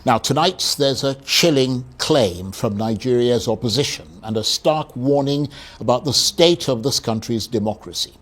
Now, tonight there's a chilling claim from Nigeria's opposition and a stark warning about the state of this country's democracy.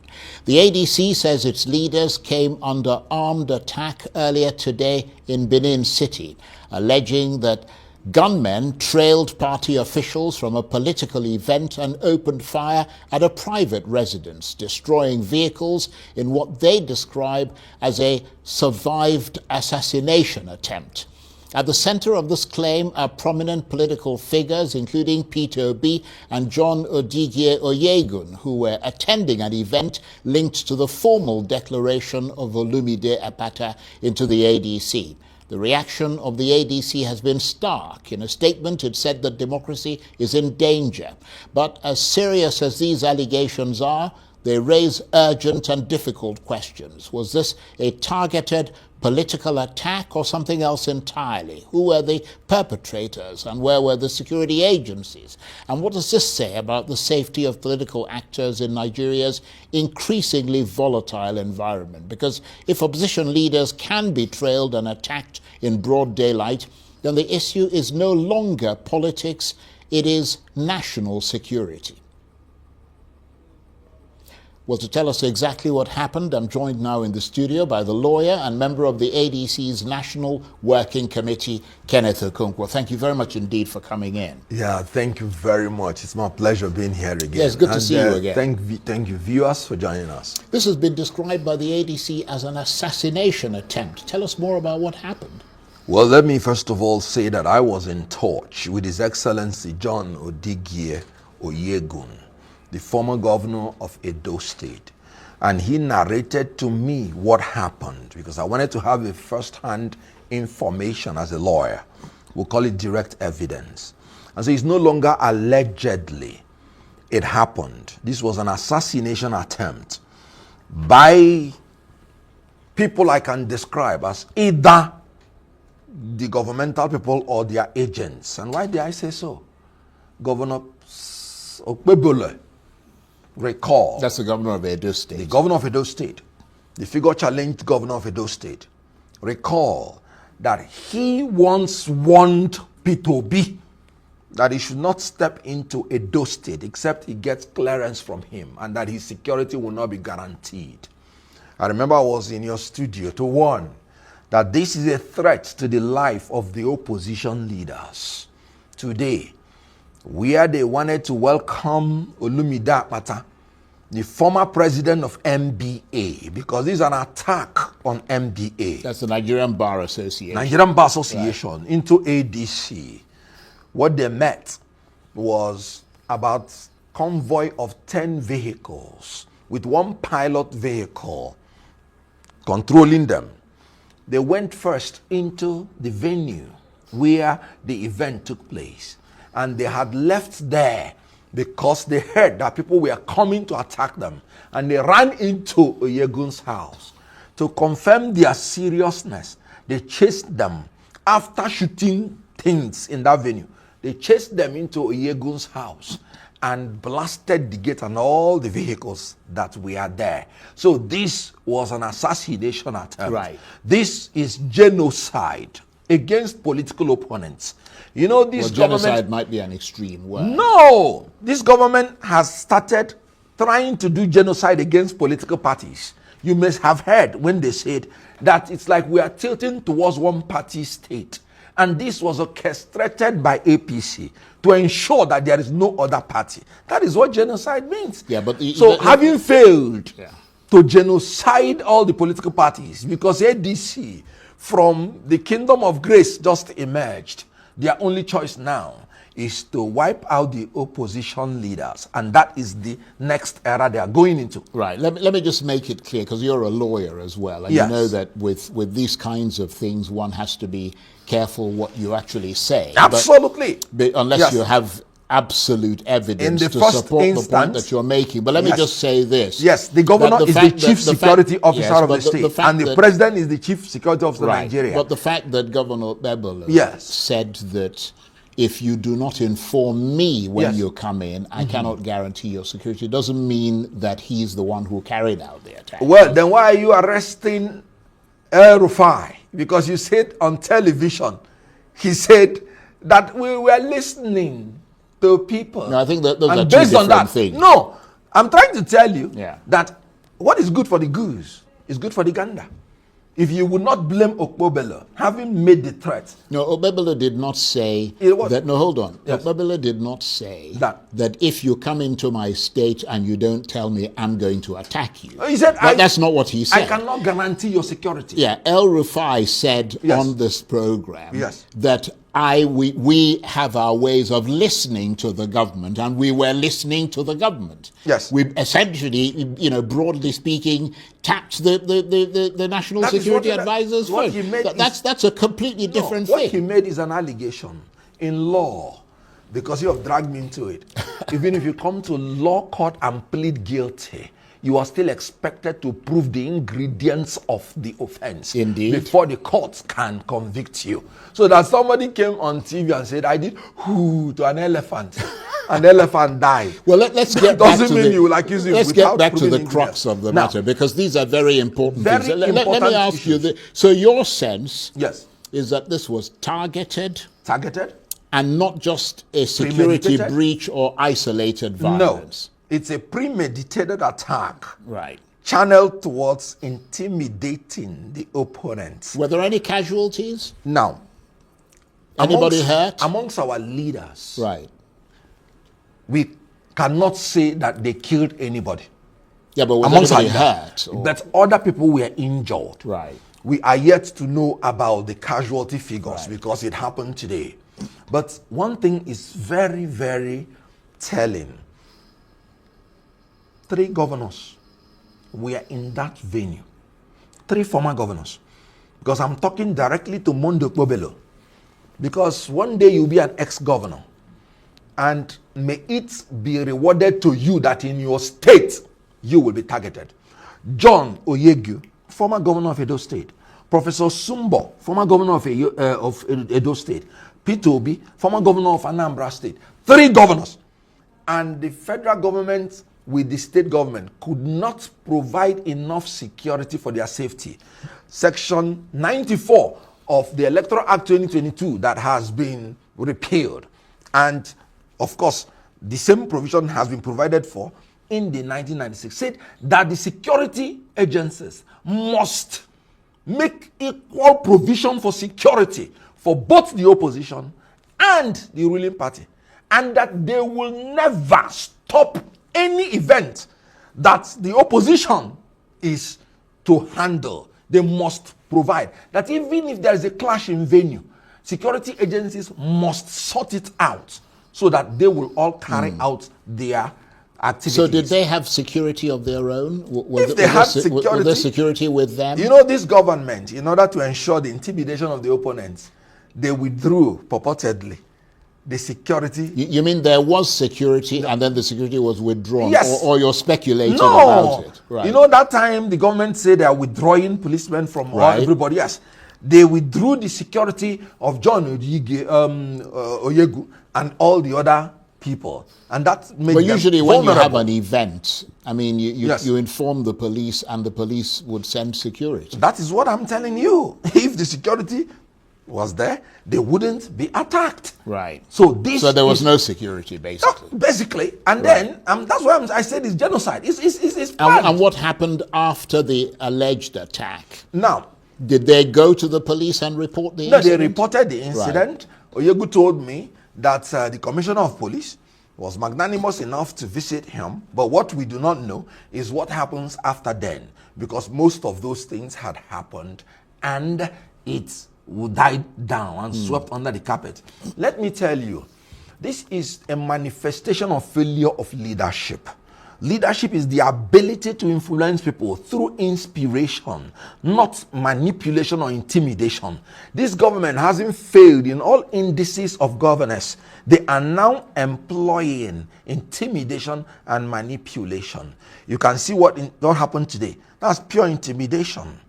The ADC says its leaders came under armed attack earlier today in Benin City, alleging that gunmen trailed party officials from a political event and opened fire at a private residence, destroying vehicles in what they describe as a survived assassination attempt. At the center of this claim are prominent political figures, including Peter Obi and John Odigye Oyegun, who were attending an event linked to the formal declaration of Olumide Apata into the ADC. The reaction of the ADC has been stark. In a statement, it said that democracy is in danger. But as serious as these allegations are, they raise urgent and difficult questions. Was this a targeted political attack or something else entirely? Who were the perpetrators and where were the security agencies? And what does this say about the safety of political actors in Nigeria's increasingly volatile environment? Because if opposition leaders can be trailed and attacked in broad daylight, then the issue is no longer politics, it is national security. Well, to tell us exactly what happened, I'm joined now in the studio by the lawyer and member of the ADC's National Working Committee, Kenneth Okonkwo. Thank you very much indeed for coming in. Yeah, thank you very much. It's my pleasure being here again. Yes, good to see you again. Thank you, viewers, for joining us. This has been described by the ADC as an assassination attempt. Tell us more about what happened. Well, let me first of all say that I was in touch with His Excellency John Odigye Oyegun, the former governor of Edo State, and he narrated to me what happened because I wanted to have a first-hand information as a lawyer. We'll call it direct evidence. And so it's no longer allegedly. It happened. This was an assassination attempt by people I can describe as either the governmental people or their agents. And why did I say so? Governor Okpebholo, recall. That's the governor of Edo State. The governor of Edo State. The figure challenged governor of Edo State. Recall that he once warned Peter Obi that he should not step into Edo State except he gets clearance from him and that his security will not be guaranteed. I remember I was in your studio to warn that this is a threat to the life of the opposition leaders. Today, where they wanted to welcome Olumide Apata, the former president of MBA, because this is an attack on MBA. That's the Nigerian Bar Association. Nigerian Bar Association, right, into ADC. What they met was about convoy of 10 vehicles with one pilot vehicle controlling them. They went first into the venue where the event took place. And they had left there because they heard that people were coming to attack them. And they ran into Oyegun's house. To confirm their seriousness, they chased them. After shooting things in that venue, they chased them into Oyegun's house and blasted the gate and all the vehicles that were there. So this was an assassination attempt. Right. This is genocide against political opponents. You know, this government... genocide might be an extreme word. No! This government has started trying to do genocide against political parties. You must have heard when they said that it's like we are tilting towards one party state. And this was orchestrated by APC to ensure that there is no other party. That is what genocide means. Yeah, but having failed to genocide all the political parties, because ADC from the kingdom of grace just emerged, their only choice now is to wipe out the opposition leaders. And that is the next era they are going into. Right. Let me just make it clear, because you're a lawyer as well. And yes, you know that with these kinds of things, one has to be careful what you actually say. Absolutely. But unless yes, you have absolute evidence to support the point that you're making. But let me just say this. Yes, the governor is the chief security officer of the state, and the president is the chief security officer of Nigeria. But the fact that Governor Okpebholo said that if you do not inform me when you come in, I cannot guarantee your security, doesn't mean that he's the one who carried out the attack. Well, then why are you arresting El Rufai? Because you said on television he said that we were listening to people. No, I think that those and are two based on different that, things. no, I'm trying to tell you Yeah. that what is good for the goose is good for the gander. If you would not blame Okpobelo having made the threat. No, Obebele did not say that. No, hold on. Yes. Obebele did not say That if you come into my state and you don't tell me, I'm going to attack you. he said, that's not what he said. I cannot guarantee your security. Yeah, El Rufai said on this program that we have our ways of listening to the government, and we were listening to the government. Yes. We essentially, broadly speaking, tapped the National Security Advisor's phone. That's a completely different thing. What he made is an allegation in law, because you have dragged me into it. Even if you come to law court and plead guilty, you are still expected to prove the ingredients of the offense. Indeed. Before the courts can convict you. So that somebody came on TV and said, I did whoo to an elephant. An elephant died. Well, let's get back to let's get back to the crux of the matter, because these are very important things. Let me ask you this. So your sense is that this was targeted, and not just a security breach or isolated violence. No. It's a premeditated attack. Right. Channeled towards intimidating the opponent. Were there any casualties? Now. Anybody hurt? Amongst our leaders. Right. We cannot say that they killed anybody. Yeah, but was anybody hurt? But other people were injured. Right. We are yet to know about the casualty figures because it happened today. But one thing is very, very telling. 3 governors were in that venue. 3 former governors. Because I'm talking directly to Mondo Okpobelo. Because one day you'll be an ex-governor. And may it be rewarded to you that in your state, you will be targeted. John Oyegu, former governor of Edo State. Professor Sumbo, former governor of Edo State. Peter Obi, former governor of Anambra State. 3 governors. And the federal government with the state government could not provide enough security for their safety. Section 94 of the Electoral Act 2022 that has been repealed. And of course, the same provision has been provided for in the 1996, said that the security agencies must make equal provision for security for both the opposition and the ruling party, and that they will never stop any event that the opposition is to handle. They must provide that even if there is a clash in venue, security agencies must sort it out so that they will all carry out their activities. So did they have security of their own? If they had security, was there security with them? You know, this government, in order to ensure the intimidation of the opponents, they withdrew purportedly the security. You mean there was security and then the security was withdrawn? Yes. Or you're speculating about it? Right. You know, that time the government said they are withdrawing policemen from everybody. Yes. They withdrew the security of John Oyegu and all the other people. And that made them usually vulnerable. when you have an event, I mean, you inform the police and the police would send security. That is what I'm telling you. If the security was there, they wouldn't be attacked. Right. So there was no security, basically. Basically. And then, that's why I said it's genocide. It's planned. And what happened after the alleged attack? Now, did they go to the police and report the incident? No, they reported the incident. Right. Oyegu told me that the commissioner of police was magnanimous enough to visit him. But what we do not know is what happens after then, because most of those things had happened and it died down and swept under the carpet. Let me tell you, this is a manifestation of failure of leadership. Leadership is the ability to influence people through inspiration, not manipulation or intimidation. This government hasn't failed in all indices of governance. They are now employing intimidation and manipulation. You can see what happened today. That's pure intimidation.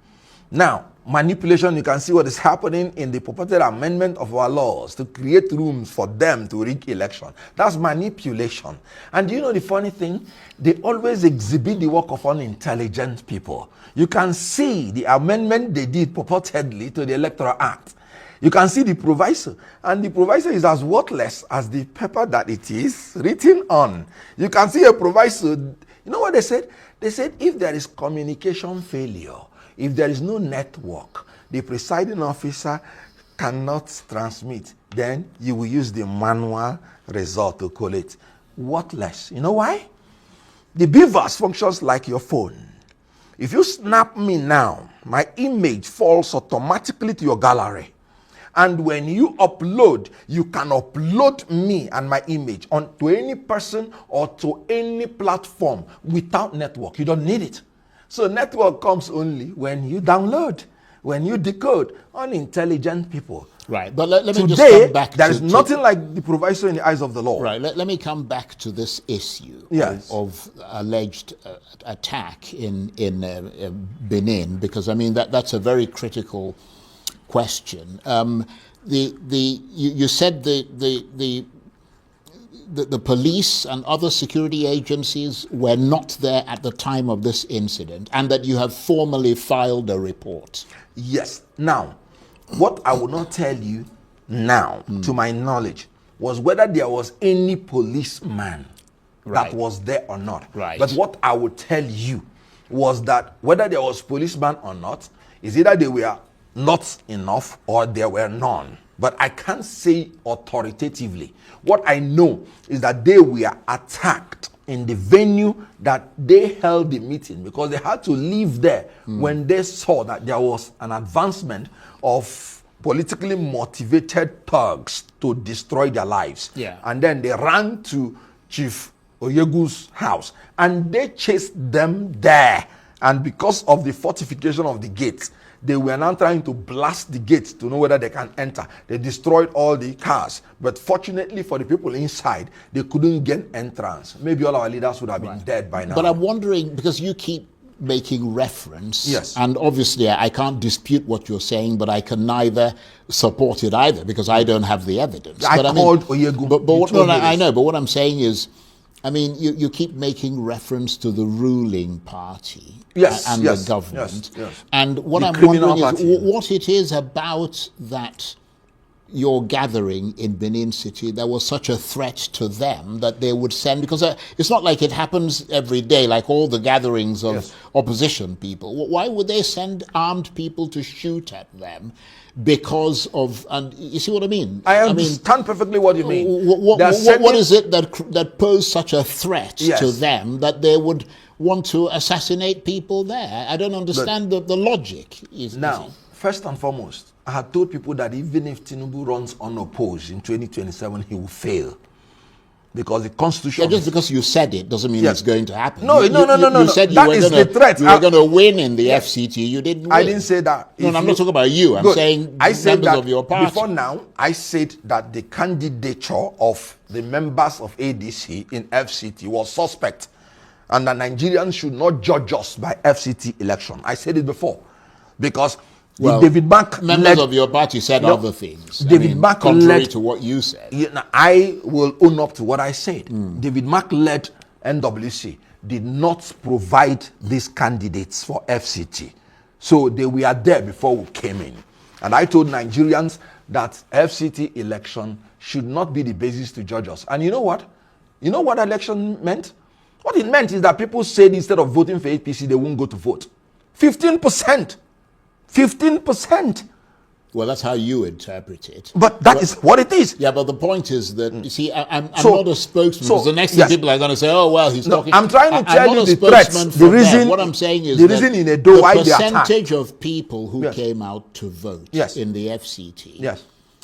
Now, manipulation, you can see what is happening in the purported amendment of our laws to create rooms for them to rig election. That's manipulation. And you know the funny thing? They always exhibit the work of unintelligent people. You can see the amendment they did purportedly to the Electoral Act. You can see the provisor, and the provisor is as worthless as the paper that it is written on. You can see a provisor. You know what they said? They said if there is communication failure, if there is no network, the presiding officer cannot transmit, then you will use the manual result to collate. Worthless. You know why? The BVAS functions like your phone. If you snap me now, my image falls automatically to your gallery. And when you upload, you can upload me and my image onto any person or to any platform without network. You don't need it. So network comes only when you download, when you decode. Unintelligent people. Right, but let me Today, just come back there is nothing like the provisor in the eyes of the law. Right, let me come back to this issue of alleged attack in Benin, because I mean that's a very critical question. You said the police and other security agencies were not there at the time of this incident, and that you have formally filed a report. Yes. Now, what I will not tell you now, to my knowledge, was whether there was any policeman that was there or not. Right. But what I would tell you was that whether there was policeman or not, is either they were not enough or there were none. But I can't say authoritatively. What I know is that they were attacked in the venue that they held the meeting, because they had to leave there when they saw that there was an advancement of politically motivated thugs to destroy their lives. Yeah. And then they ran to Chief Oyegu's house and they chased them there. And because of the fortification of the gates, they were now trying to blast the gates to know whether they can enter. They destroyed all the cars. But fortunately for the people inside, they couldn't get entrance. Maybe all our leaders would have been dead by now. But I'm wondering, because you keep making reference, yes, and obviously I can't dispute what you're saying, but I can neither support it either, because I don't have the evidence. I called Oyegu. I know, but what I'm saying is, I mean, you keep making reference to the ruling party and the government. Yes. And what the I'm wondering party. is what it is about that your gathering in Benin City that was such a threat to them that they would send, because it's not like it happens every day, like all the gatherings of opposition people. Why would they send armed people to shoot at them? Because of, and you see what I mean? I understand perfectly what you mean. What is it that posed such a threat to them that they would want to assassinate people there? I don't understand the logic. Now, first and foremost, I had told people that even if Tinubu runs unopposed in 2027, he will fail. Because the Constitution... just because you said it doesn't mean it's going to happen. No. You said that is the threat. You were going to win in the FCT. You didn't win. I didn't say that. No, I'm not talking about you. I'm saying members of your party. Before now, I said that the candidature of the members of ADC in FCT was suspect, and that Nigerians should not judge us by FCT election. I said it before. Because... David Mark members of your party said other things. David Mark contrary to what you said. I will own up to what I said. David Mark led NWC did not provide these candidates for FCT. So they were there before we came in. And I told Nigerians that FCT election should not be the basis to judge us. And you know what? You know what election meant? What it meant is that people said instead of voting for APC, they won't go to vote. 15%. 15%. Well, that's how you interpret it. But that is what it is. Yeah, but the point is that, you see, I'm not a spokesman. Because the next thing people are going to say, oh, well, he's talking. I'm trying to tell you the threats. The reason, what I'm saying is the reason in Edo why they attacked. The percentage of people who came out to vote in the FCT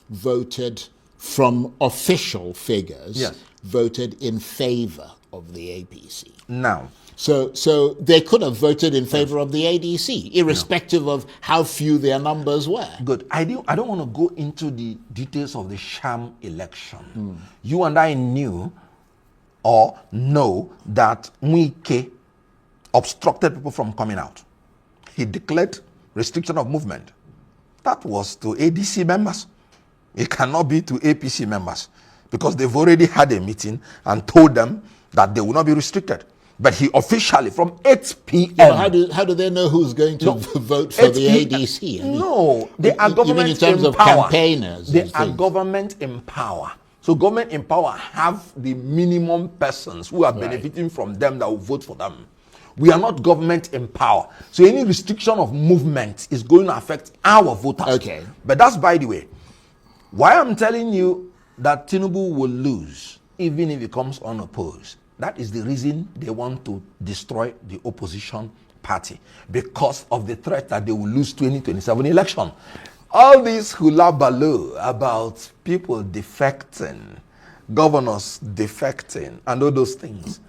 voted from official figures, voted in favor of the APC. Now, So they could have voted in favor of the ADC, irrespective of how few their numbers were. Good. I don't want to go into the details of the sham election. You and I knew or know that Mwike obstructed people from coming out. He declared restriction of movement. That was to ADC members. It cannot be to APC members, because they've already had a meeting and told them that they will not be restricted. But he officially, from 8 p.m. Yeah, but how do they know who's going to vote for the 8 ADC? I mean, no, they are government you mean in terms in of power. campaigners? They and are things? government in power. So government in power have the minimum persons who are benefiting from them that will vote for them. We are not government in power. So any restriction of movement is going to affect our voters. Okay. But that's by the way. Why I'm telling you that Tinubu will lose, even if he comes unopposed, that is the reason they want to destroy the opposition party, because of the threat that they will lose 2027 election. All this hula baloo about people defecting, governors defecting, and all those things.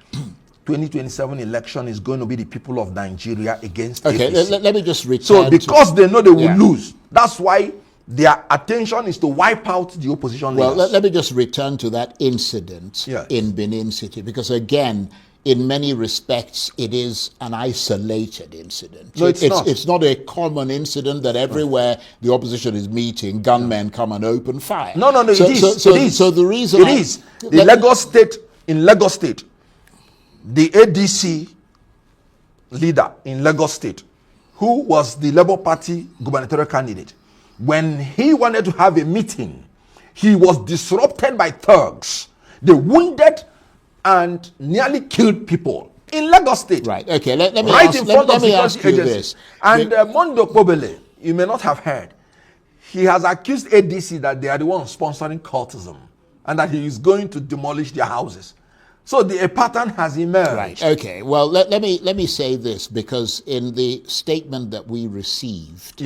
2027 election is going to be the people of Nigeria against APC. Let me just return. So because they know they will lose, that's why their attention is to wipe out the opposition leaders. Well, let me just return to that incident Yes. in Benin City, because again, in many respects, it is an isolated incident. No, it's not. It's not a common incident that everywhere the opposition is meeting, gunmen come and open fire. No, it is. So the reason it is. In Lagos State, the ADC leader in Lagos State, who was the Labour Party gubernatorial candidate, when he wanted to have a meeting, he was disrupted by thugs. They wounded and nearly killed people in Lagos State. Right. Okay. Let me right ask, in front let of me security ask you agencies. this. And Mondo Kobele, you may not have heard, he has accused ADC that they are the ones sponsoring cultism and that he is going to demolish their houses. So a pattern has emerged. Right. Okay. Well, let me say this, because in the statement that we received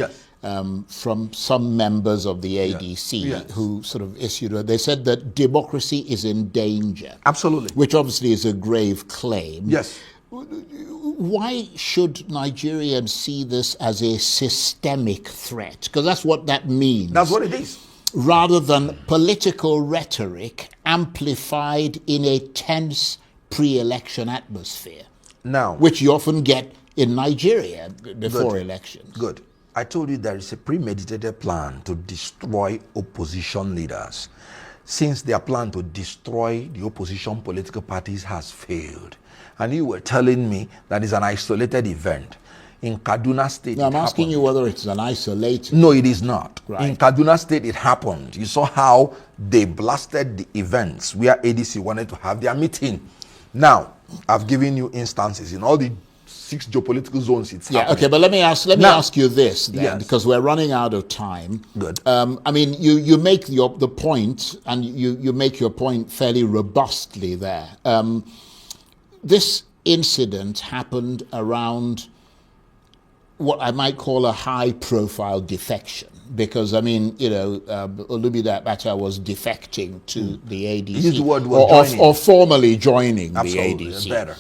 from some members of the ADC who sort of issued it, they said that democracy is in danger. Absolutely. Which obviously is a grave claim. Yes. Why should Nigerians see this as a systemic threat? Because that's what that means. That's what it is. Rather than political rhetoric amplified in a tense pre-election atmosphere. Now, which you often get in Nigeria before elections. Good. I told you there is a premeditated plan to destroy opposition leaders. Since their plan to destroy the opposition political parties has failed, and you were telling me that is an isolated event. In Kaduna State, no, I'm asking you whether it's an isolated. No, it is not. Right. In Kaduna State, it happened. You saw how they blasted the events where ADC wanted to have their meeting. Now, I've given you instances in all the 6 geopolitical zones. It's happening. Okay, but let me ask you this then, because we're running out of time. Good. I mean, you make the point, and you make your point fairly robustly there. This incident happened around what I might call a high-profile defection, because I mean, Olumide Abacha was defecting to the ADC, His word was or formally joining Absolutely, the ADC. Better.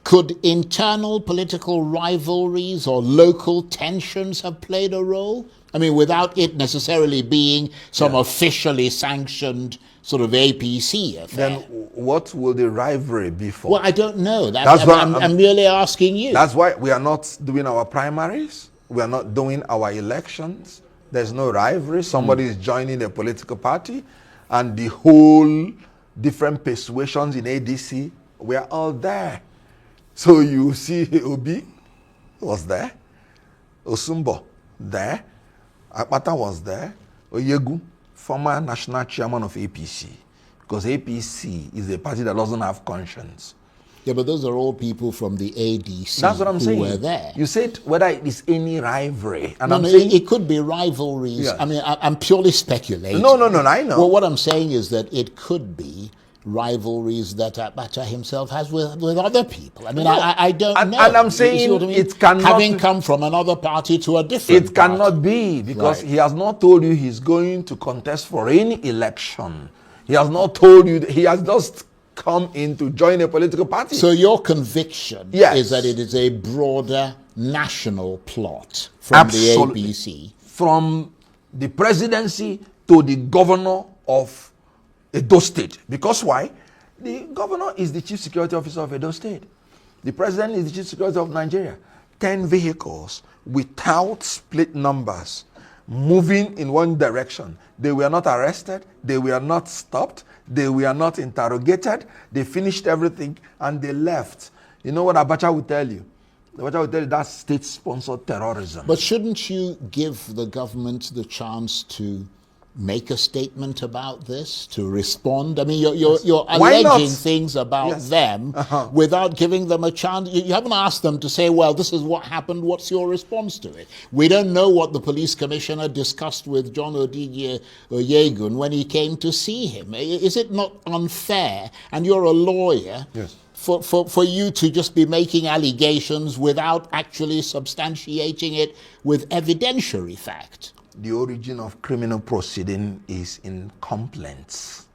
Could internal political rivalries or local tensions have played a role? I mean, without it necessarily being some officially sanctioned sort of APC affair. Then what will the rivalry be for? Well, I don't know. I'm merely asking you. That's why we are not doing our primaries. We are not doing our elections. There's no rivalry. Somebody is joining a political party, and the whole different persuasions in ADC, we are all there. So you see Obi was there, Osumbo there, Akpata was there, Oyegu, former national chairman of APC, because APC is a party that doesn't have conscience. Yeah, but those are all people from the ADC. That's what I'm saying. Who were there. You said whether it is any rivalry. And No, saying, it could be rivalries. Yes. I mean, I'm purely speculating. No, I know. Well, what I'm saying is that it could be rivalries that Abacha himself has with other people. I mean, No. I don't know. And I'm You saying see what I mean? it cannot... Having come from another party to a different It cannot party. be, because Right. he has not told you he's going to contest for any election. He has not told you, he has just come in to join a political party. So your conviction is that it is a broader national plot from Absolutely. the APC. From the presidency to the governor of Edo State. Because why? The governor is the chief security officer of Edo State. The president is the chief security of Nigeria. 10 vehicles without split numbers moving in one direction. They were not arrested. They were not stopped. They were not interrogated. They finished everything and they left. You know what Abacha will tell you? Abacha will tell you that's state-sponsored terrorism. But shouldn't you give the government the chance to make a statement about this, to respond? I mean, you're alleging things about them without giving them a chance. You haven't asked them to say, well, this is what happened, what's your response to it? We don't know what the police commissioner discussed with John Odigye Oyegun when he came to see him. Is it not unfair, and you're a lawyer, for you to just be making allegations without actually substantiating it with evidentiary fact? The origin of criminal proceeding is in complaints.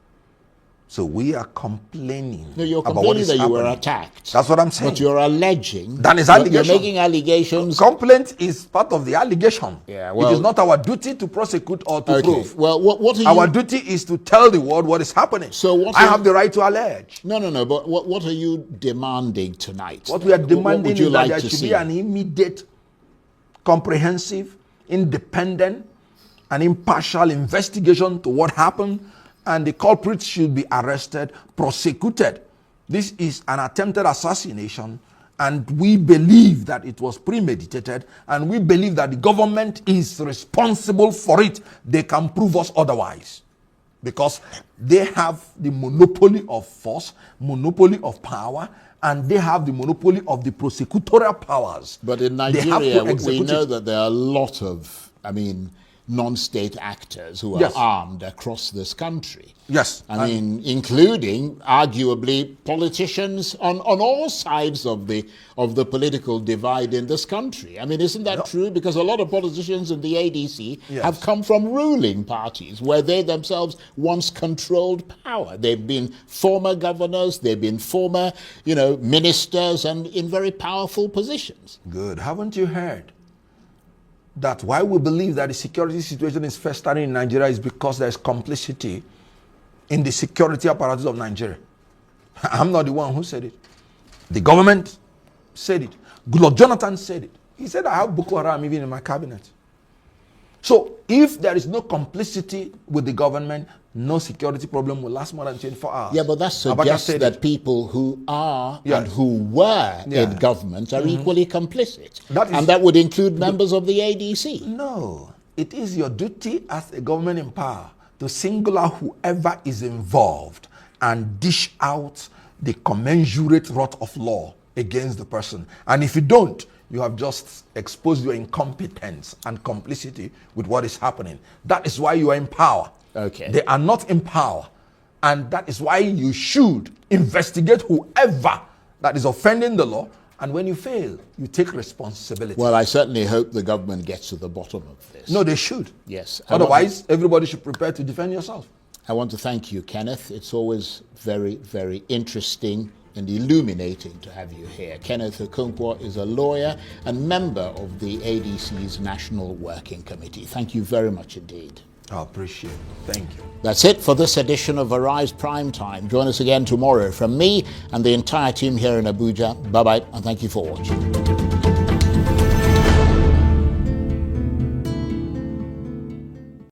So we are complaining. No, you're about what complaining is that you happening. were attacked. That's what I'm saying. But you're alleging. That is allegation. You're making allegations. Complaint is part of the allegation. Yeah, well, it is not our duty to prosecute or to prove. Well, what are you? Our duty is to tell the world what is happening. So I have the right to allege. No. But what are you demanding tonight? What we are demanding is that there should be an immediate, comprehensive, independent, and impartial investigation to what happened, and the culprits should be arrested, prosecuted. This is an attempted assassination, and we believe that it was premeditated, and we believe that the government is responsible for it. They can prove us otherwise, because they have the monopoly of force, monopoly of power, and they have the monopoly of the prosecutorial powers. But in Nigeria, we know that there are a lot of, non-state actors who are armed across this country. Yes. I mean, including, arguably, politicians on all sides of the political divide in this country. I mean, isn't that true? Because a lot of politicians in the ADC have come from ruling parties where they themselves once controlled power. They've been former governors, they've been former, ministers, and in very powerful positions. Good. Haven't you heard that why we believe that the security situation is festering in Nigeria is because there's complicity in the security apparatus of Nigeria? I'm not the one who said it. The government said it. Goodluck Jonathan said it. He said, I have Boko Haram even in my cabinet. So if there is no complicity with the government, no security problem will last more than 24 hours. Yeah, but that suggests that people who are and who were in government are equally complicit. And that would include members of the ADC. No. It is your duty as a government in power to single out whoever is involved and dish out the commensurate wrath of law against the person. And if you don't, you have just exposed your incompetence and complicity with what is happening. That is why you are in power. Okay. They are not in power. And that is why you should investigate whoever that is offending the law. And when you fail, you take responsibility. Well, I certainly hope the government gets to the bottom of this. No, they should. Yes. Otherwise, everybody should prepare to defend yourself. I want to thank you, Kenneth. It's always very, very interesting and illuminating to have you here. Kenneth Okonkwo is a lawyer and member of the ADC's National Working Committee. Thank you very much indeed. I appreciate it. Thank you. That's it for this edition of Arise Prime Time. Join us again tomorrow from me and the entire team here in Abuja. Bye-bye, and thank you for watching.